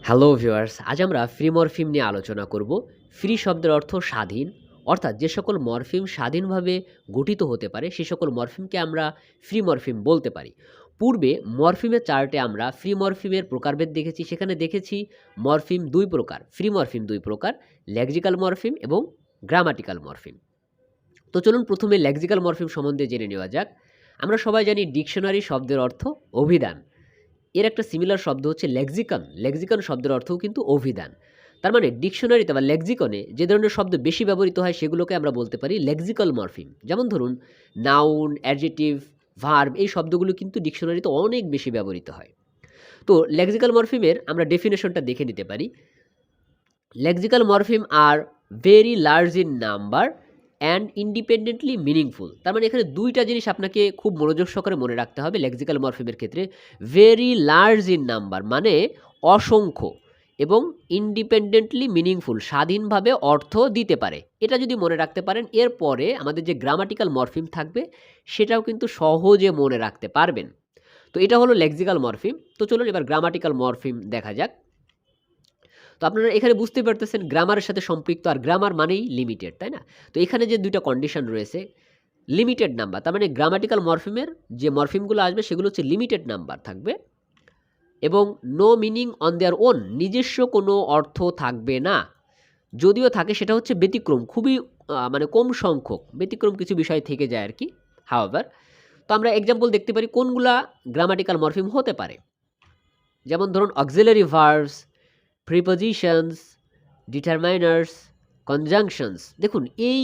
Hello viewers, আজ আমরা free morpheme নিয়ে আলোচনা করব। ফ্রি শব্দের অর্থ স্বাধীন, অর্থাৎ যে সকল মরফিম স্বাধীনভাবে গঠিত হতে পারে সে সকল মরফিমকে আমরা ফ্রি মরফিম বলতে পারি। পূর্বে মরফিমের চার্টে আমরা ফ্রি মরফিমের প্রকারভেদ দেখেছি। সেখানে দেখেছি মরফিম দুই প্রকার, ফ্রি মরফিম দুই প্রকার, লেক্সিক্যাল মরফিম এবং গ্রামাটিক্যাল মরফিম। তো চলুন প্রথমে লেক্সিক্যাল মরফিম সম্বন্ধে জেনে নেওয়া যাক। আমরা সবাই জানি ডিকশনারি শব্দের অর্থ অভিধান। এর একটা সিমিলার শব্দ হচ্ছে লেক্সিকন। লেক্সিকন শব্দের অর্থও কিন্তু অভিধান। তার মানে ডিকশনারিতে বা লেক্সিকনে যে ধরনের শব্দ বেশি ব্যবহৃত হয় সেগুলোকে আমরা বলতে পারি লেক্সিক্যাল মরফিম। যেমন ধরুন নাউন, অ্যাডজেক্টিভ, ভার্ব, এই শব্দগুলো কিন্তু ডিকশনারিতে অনেক বেশি ব্যবহৃত হয়। তো লেক্সিক্যাল মরফিমের আমরা ডেফিনেশনটা দেখে নিতে পারি। Lexical morpheme are very large in number and independently meaningful. তার মানে এখানে দুইটা জিনিস আপনাকে খুব মনোযোগ সহকারে মনে রাখতে হবে লেক্সিক্যাল মরফিমের ক্ষেত্রে। ভেরি লার্জ ইন নাম্বার মানে অসংখ্য, এবং ইন্ডিপেন্ডেন্টলি মিনিংফুল স্বাধীনভাবে অর্থ দিতে পারে। এটা যদি মনে রাখতে পারেন, এরপরে আমাদের যে গ্রামাটিক্যাল মরফিম থাকবে সেটাও কিন্তু সহজে মনে রাখতে পারবেন। তো এটা হলো লেক্সিক্যাল মরফিম। তো চলুন এবার গ্রামাটিক্যাল মরফিম দেখা যাক। তো আপনারা এখানে বুঝতে পারতেছেন গ্রামারের সাথে সম্পৃক্ত, আর গ্রামার মানেই লিমিটেড, তাই না? তো এখানে যে দুইটা কন্ডিশন রয়েছে, লিমিটেড নাম্বার, তার মানে গ্রামাটিক্যাল মরফিমের যে মরফিমগুলো আসবে সেগুলো হচ্ছে লিমিটেড নাম্বার থাকবে, এবং no meaning on their own, নিজস্ব কোনো অর্থ থাকবে না। যদিও থাকে সেটা হচ্ছে ব্যতিক্রম, খুবই মানে কম সংখ্যক ব্যতিক্রম কিছু বিষয় থেকে যায় আর কি। হাওয়েভার, তো আমরা এক্সাম্পল দেখতে পারি কোনগুলা গ্রামাটিক্যাল মরফিম হতে পারে। যেমন ধরুন অক্সিলারি ভার্বস, প্রিপোজিশনস, ডিটারমাইনার্স, কনজাংশনস। দেখুন এই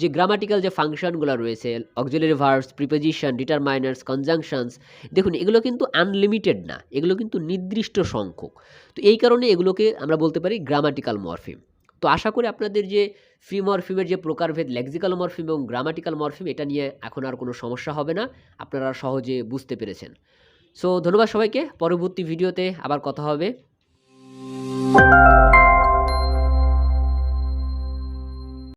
যে গ্রামাটিক্যাল যে ফাংশনগুলো রয়েছে, অক্সিলারি ভার্বস, প্রিপোজিশন, ডিটারমাইনার্স, কনজাংশনস, দেখুন এগুলো কিন্তু আনলিমিটেড না, এগুলো কিন্তু নির্দিষ্ট সংখ্যক। তো এই কারণে এগুলোকে আমরা বলতে পারি গ্রামাটিক্যাল মরফিম। তো আশা করি আপনাদের যে ফ্রি মরফিমের যে প্রকারভেদ লেক্সিক্যাল মরফিম এবং গ্রামাটিক্যাল মরফিম, এটা নিয়ে এখন আর কোনো সমস্যা হবে না, আপনারা সহজে বুঝতে পেরেছেন। সো ধন্যবাদ সবাইকে, পরবর্তী ভিডিওতে আবার কথা হবে।